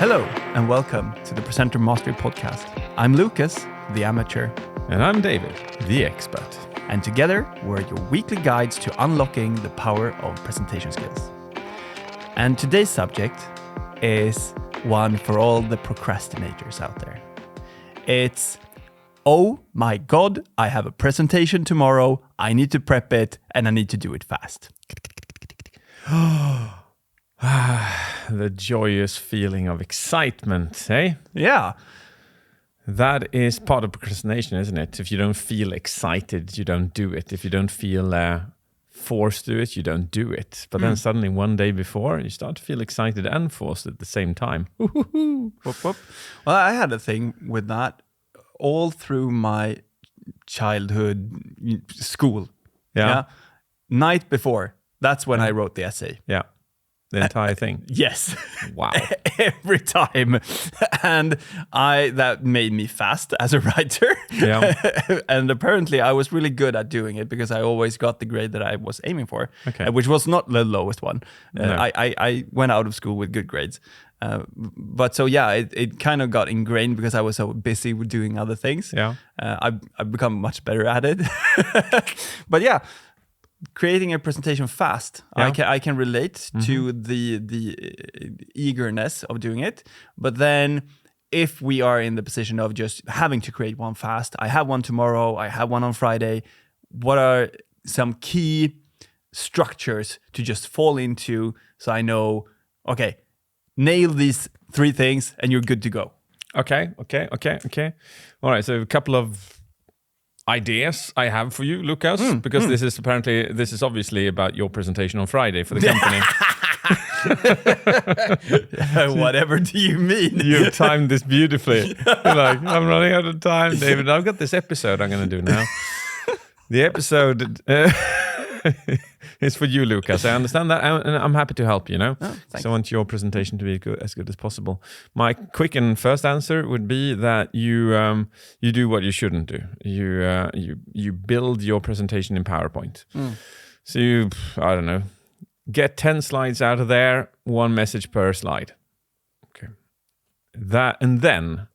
Hello, and welcome to the Presenter Mastery Podcast. I'm Lucas, the amateur. And I'm David, the expert. And together, we're your weekly guides to unlocking the power of presentation skills. And today's subject is one for all the procrastinators out there. It's, oh my God, I have a presentation tomorrow, I need to prep it, and I need to do it fast. The joyous feeling of excitement, eh? Yeah. That is part of procrastination, isn't it? If you don't feel excited, you don't do it. If you don't feel forced to do it, you don't do it. But then suddenly one day before, you start to feel excited and forced at the same time. Whoop, whoop. Well, I had a thing with that all through my childhood school. Yeah. Night before, that's when I wrote the essay. Yeah. The entire thing. Yes. Wow. Every time. And that made me fast as a writer. Yeah. And apparently I was really good at doing it because I always got the grade that I was aiming for, Okay. Which was not the lowest one. No. I went out of school with good grades. But so, yeah, it kind of got ingrained because I was so busy with doing other things. Yeah. I've become much better at it. But yeah, creating a presentation fast, yeah. I can relate to the eagerness of doing it. But then if we are in the position of just having to create one fast, I have one tomorrow, I have one on Friday, what are some key structures to just fall into so I know, okay, nail these 3 things and you're good to go? Okay. All right, so a couple of ideas I have for you, Lucas, because this is obviously about your presentation on Friday for the company. Whatever do you mean? You've timed this beautifully. You're like, I'm running out of time, David. I've got this episode I'm going to do now. The episode is for you, Lucas. I understand that, and I'm happy to help you. So I want your presentation to be as good as possible. My quick and first answer would be that you do what you shouldn't do. You build your presentation in PowerPoint. So I don't know, get 10 slides out of there, 1 message per slide. Okay, and then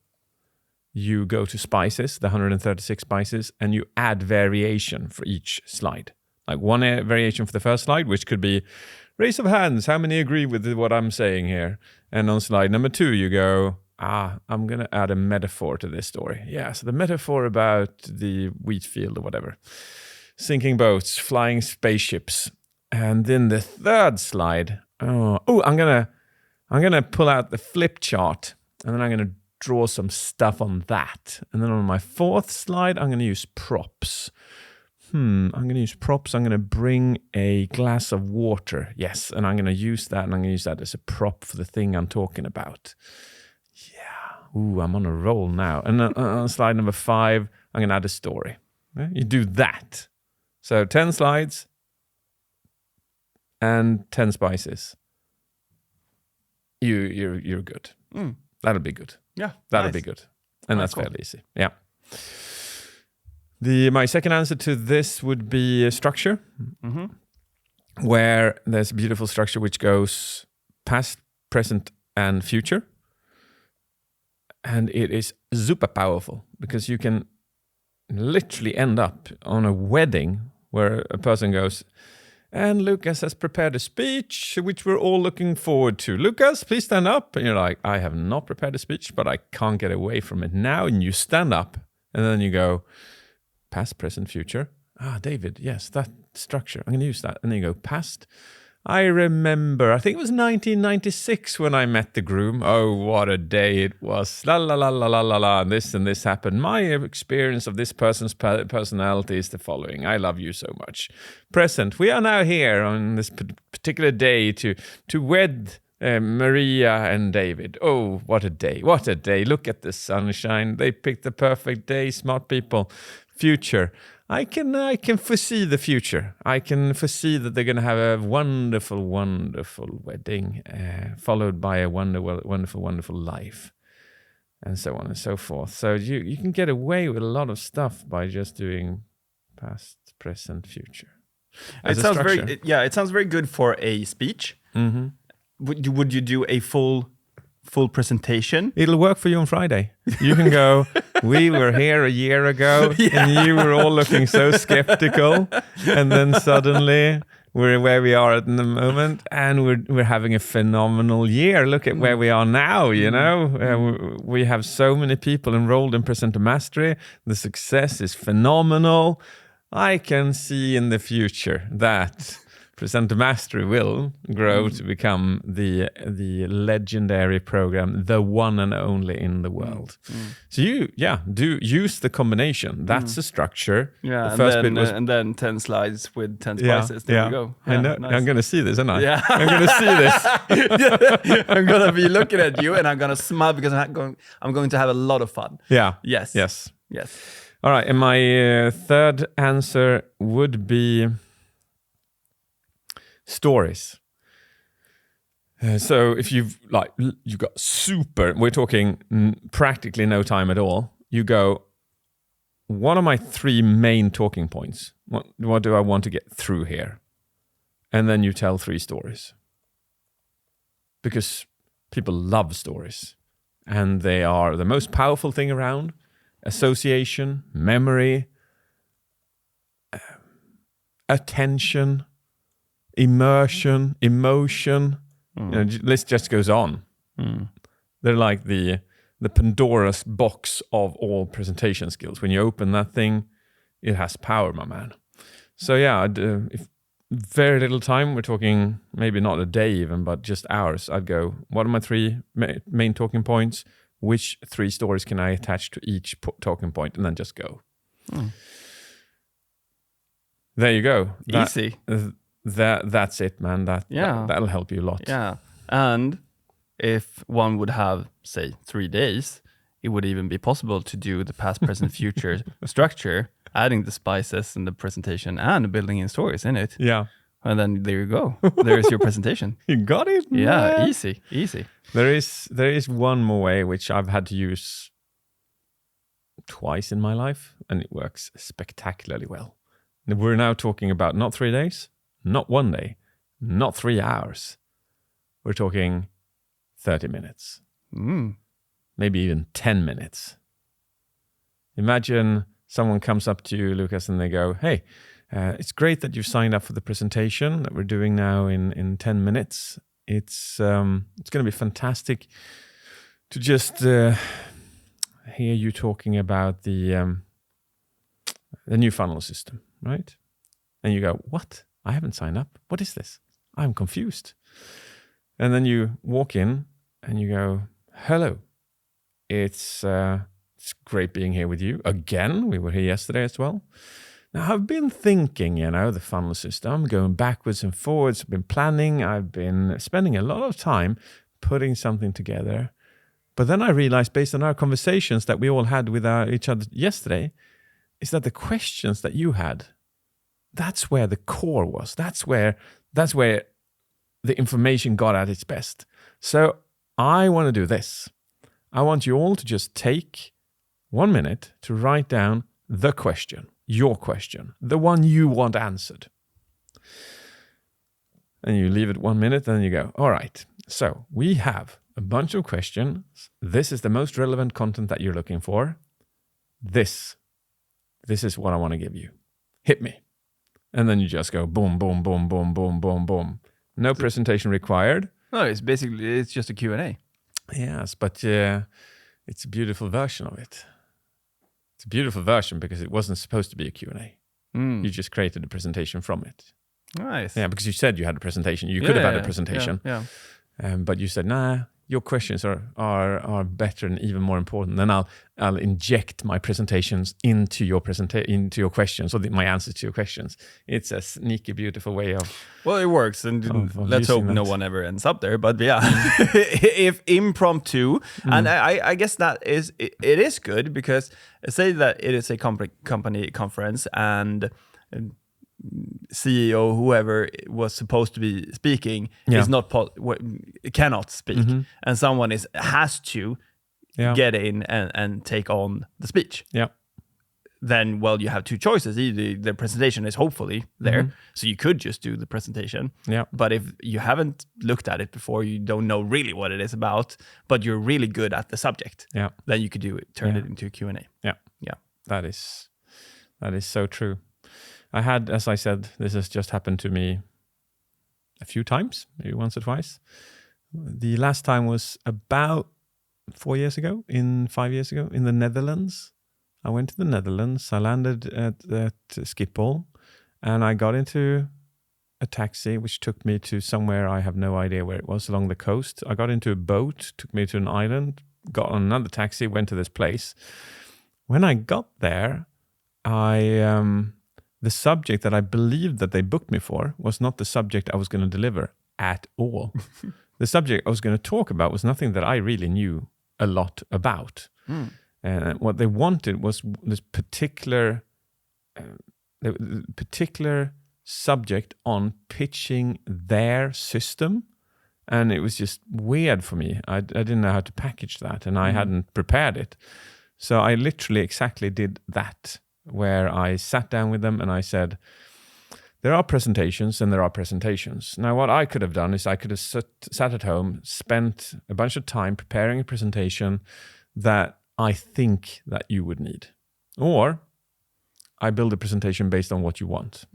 you go to spices, the 136 spices, and you add variation for each slide. Like one variation for the first slide, which could be raise of hands. How many agree with what I'm saying here? And on slide number 2, you go, I'm going to add a metaphor to this story. Yeah, so the metaphor about the wheat field or whatever. Sinking boats, flying spaceships. And then the 3rd slide, I'm going to pull out the flip chart, and then I'm going to draw some stuff on that. And then on my 4th slide, I'm going to use props. I'm going to use props. I'm going to bring a glass of water. Yes, and I'm going to use that, and I'm going to use that as a prop for the thing I'm talking about. Yeah. Ooh, I'm on a roll now. And on slide number 5, I'm going to add a story. Yeah? You do that. So 10 slides and 10 spices. You're good. That'll be good. Yeah, that'll nice. be good. And that's cool. fairly easy. Yeah. My second answer to this would be structure, where there's a beautiful structure which goes past, present, and future. And it is super powerful because you can literally end up on a wedding where a person goes, and Lucas has prepared a speech which we're all looking forward to. Lucas, please stand up. And you're like, I have not prepared a speech, but I can't get away from it now. And you stand up, and then you go, past, present, future. David, yes, that structure. I'm going to use that. And then you go, past. I remember, I think it was 1996 when I met the groom. Oh, what a day it was. La, la, la, la, la, la, la. And this happened. My experience of this person's personality is the following. I love you so much. Present. We are now here on this particular day to wed Maria and David. Oh, what a day. What a day. Look at the sunshine. They picked the perfect day. Smart people. Future. I can foresee the future. I can foresee that they're going to have a wonderful, wonderful wedding, followed by a wonderful, wonderful life, and so on and so forth. So you can get away with a lot of stuff by just doing past, present, future. It sounds very good for a speech. Mm-hmm. Would you do a full full presentation. It'll work for you on Friday. You can go, we were here a year ago and you were all looking so skeptical. And then suddenly we're where we are at the moment and we're having a phenomenal year. Look at where we are now, you know. We have so many people enrolled in Presenter Mastery. The success is phenomenal. I can see in the future that Presenter Mastery will grow to become the legendary program, the one and only in the world. So do use the combination. That's the structure. Yeah, the first bit was, and then 10 slides with 10 spices. There we go. I know. Nice. I'm going to see this, aren't I? Yeah. I'm going to see this. I'm gonna be looking at you and I'm gonna smile because I'm going to have a lot of fun. Yeah. Yes. All right. And my third answer would be stories. So if you've got we're talking practically no time at all. You go, what are my 3 main talking points? What do I want to get through here? And then you tell 3 stories. Because people love stories. And they are the most powerful thing around. Association, memory, attention, immersion, emotion. The list just goes on. They're like the Pandora's box of all presentation skills. When you open that thing, it has power, my man. So if very little time, we're talking maybe not a day even, but just hours, I'd go, what are my 3 main talking points? Which 3 stories can I attach to each talking point? And then just go. There you go. Easy. That's it, man. That'll help you a lot. Yeah. And if one would have, say, 3 days, it would even be possible to do the past, present, future structure, adding the spices and the presentation and building in stories in it. Yeah. And then there you go. There's your presentation. You got it. Yeah, man. easy. There is one more way which I've had to use twice in my life, and it works spectacularly well. We're now talking about not 3 days, not 1 day, not 3 hours. We're talking 30 minutes. Maybe even 10 minutes. Imagine someone comes up to you, Lucas, and they go, hey, it's great that you've signed up for the presentation that we're doing now in 10 minutes. It's going to be fantastic to just hear you talking about the new funnel system, right? And you go, what? I haven't signed up. What is this? I'm confused. And then you walk in and you go, hello. It's great being here with you again. We were here yesterday as well. Now, I've been thinking, the funnel system, going backwards and forwards. I've been planning. I've been spending a lot of time putting something together. But then I realized, based on our conversations that we all had with each other yesterday, is that the questions that you had, that's where the core was. That's where the information got at its best. So I want to do this. I want you all to just take 1 minute to write down the question, your question, the one you want answered. And you leave it 1 minute, and you go, all right, so we have a bunch of questions. This is the most relevant content that you're looking for. This is what I want to give you. Hit me. And then you just go boom, boom, boom, boom, boom, boom, boom. No presentation required. No, it's just a Q&A. Yes, but it's a beautiful version of it. It's a beautiful version because it wasn't supposed to be a Q&A. You just created a presentation from it. Nice. Yeah, because you said you had a presentation. You could have had a presentation. Yeah. But you said, nah, your questions are better and even more important. Then I'll inject my presentations into your questions, or my answers to your questions. It's a sneaky, beautiful way of. Well, it works, and let's hope no one ever ends up there. But yeah, if impromptu, and I guess that it is good, because say that it is a company conference and CEO, whoever was supposed to be speaking, is not cannot speak, and someone has to get in and take on the speech. Yeah, then, well, you have two choices. Either the presentation is hopefully there, so you could just do the presentation. Yeah. But if you haven't looked at it before, you don't know really what it is about, but you're really good at the subject, Yeah. then you could turn it into a Q&A. Yeah. Yeah. That is so true. I had, as I said, this has just happened to me a few times, maybe once or twice. The last time was about 5 years ago in the Netherlands. I went to the Netherlands. I landed at Schiphol, and I got into a taxi, which took me to somewhere I have no idea where it was, along the coast. I got into a boat, took me to an island, got on another taxi, went to this place. When I got there, the subject that I believed that they booked me for was not the subject I was going to deliver at all. The subject I was going to talk about was nothing that I really knew a lot about. And what they wanted was this particular subject on pitching their system. And it was just weird for me. I didn't know how to package that, and I hadn't prepared it. So I literally exactly did that, where I sat down with them and I said, there are presentations and there are presentations. Now, what I could have done is I could have sat at home, spent a bunch of time preparing a presentation that I think that you would need. Or I build a presentation based on what you want.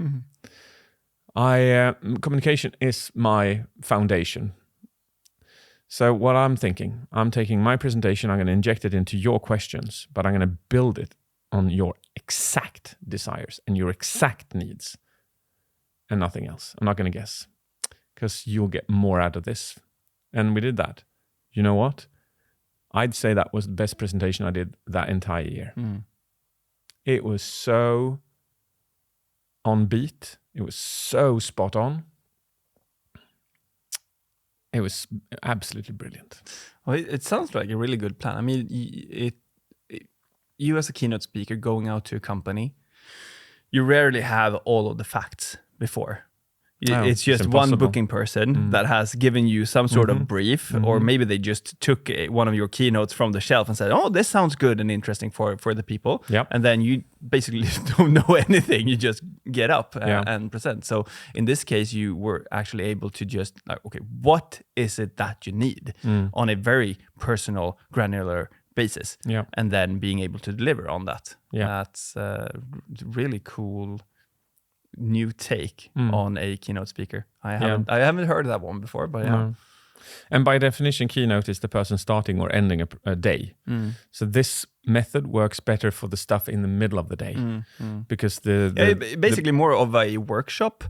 Communication is my foundation. So what I'm thinking, I'm taking my presentation, I'm going to inject it into your questions, but I'm going to build it on your exact desires and your exact needs and nothing else. I'm not going to guess, because you'll get more out of this. And we did that. You know what? I'd say that was the best presentation I did that entire year. It was so on beat. It was so spot on. It was absolutely brilliant. Well, it sounds like a really good plan. I mean, you as a keynote speaker going out to a company, you rarely have all of the facts before. It's just one booking person that has given you some sort of brief, or maybe they just took one of your keynotes from the shelf and said, oh, this sounds good and interesting for the people. Yep. And then you basically don't know anything. You just get up and present. So in this case, you were actually able to just like, okay, what is it that you need on a very personal, granular basis? Yeah. And then being able to deliver on that. Yeah. That's really cool new take on a keynote speaker. I haven't heard that one before, but yeah. No. And by definition, keynote is the person starting or ending a day. So this method works better for the stuff in the middle of the day, because basically more of a workshop.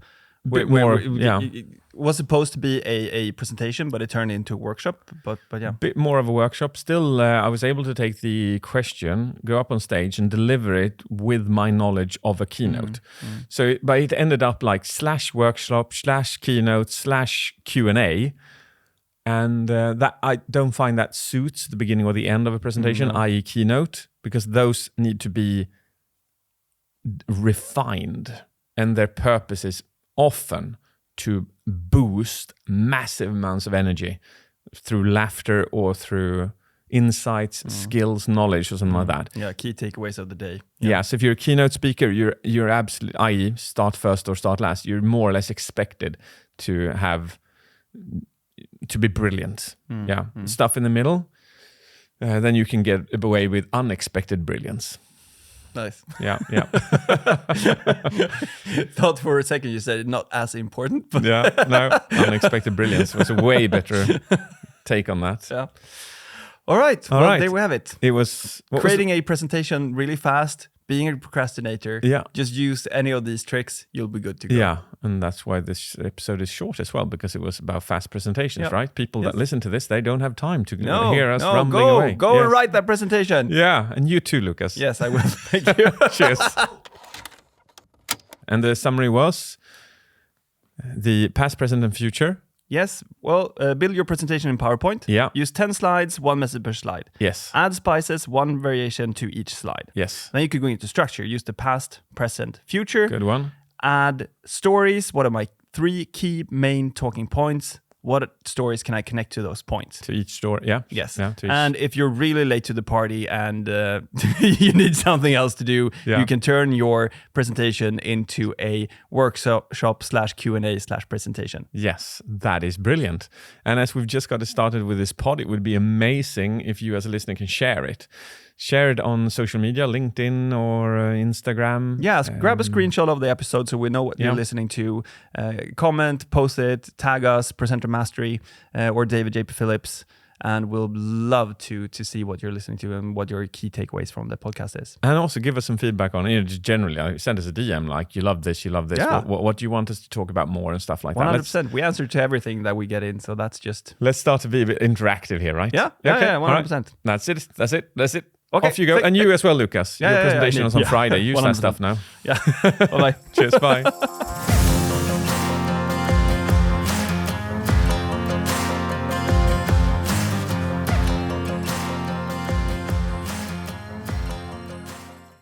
It was supposed to be a presentation, but it turned into a workshop. But yeah, a bit more of a workshop. Still, I was able to take the question, go up on stage, and deliver it with my knowledge of a keynote. But it ended up like /workshop /keynote /Q&A. And that I don't find that suits the beginning or the end of a presentation, i.e. keynote, because those need to be refined, and their purpose is often to boost massive amounts of energy through laughter or through insights, skills, knowledge, or something like that. Yeah, key takeaways of the day. Yeah, so if you're a keynote speaker, you're absolutely, i.e. start first or start last, you're more or less expected to be brilliant. Stuff in the middle, then you can get away with unexpected brilliance. Nice. Yeah. Thought for a second you said it not as important. But Unexpected brilliance was a way better take on that. Yeah. All right. There we have it. It was creating a presentation really fast, being a procrastinator. Yeah. Just use any of these tricks, you'll be good to go. Yeah, and that's why this episode is short as well, because it was about fast presentations, right? People that listen to this, they don't have time to hear us rumbling away. Go and write that presentation. Yeah, and you too, Lucas. Yes, I will. Thank you. Cheers. And the summary was the past, present, and future. Yes. Well, build your presentation in PowerPoint. Yeah. Use 10 slides, one message per slide. Yes. Add spices, one variation to each slide. Yes. Then you could go into structure. Use the past, present, future. Good one. Add stories. What are my 3 key main talking points? what stories can I connect to those points? To each story, yeah. Yes. Yeah, to each. And if you're really late to the party and you need something else to do, you can turn your presentation into a workshop/Q&A/presentation. Yes, that is brilliant. And as we've just got started with this pod, it would be amazing if you as a listener can share it. Share it on social media, LinkedIn or Instagram. Yes, grab a screenshot of the episode so we know what you're listening to. Comment, post it, tag us, Presenter Mastery, or David J.P. Phillips. And we'll love to see what you're listening to and what your key takeaways from the podcast is. And also give us some feedback on it. Just generally, send us a DM like, you love this. Yeah. What do you want us to talk about more and stuff like 100%. that? We answer to everything that we get in. So that's just... Let's start to be a bit interactive here, right? Yeah, okay. 100%. Right. That's it. Okay. Off you go. And you as well, Lucas. Your presentation is on Friday. Use that 100%. stuff now. Yeah. Bye-bye. Cheers. Bye.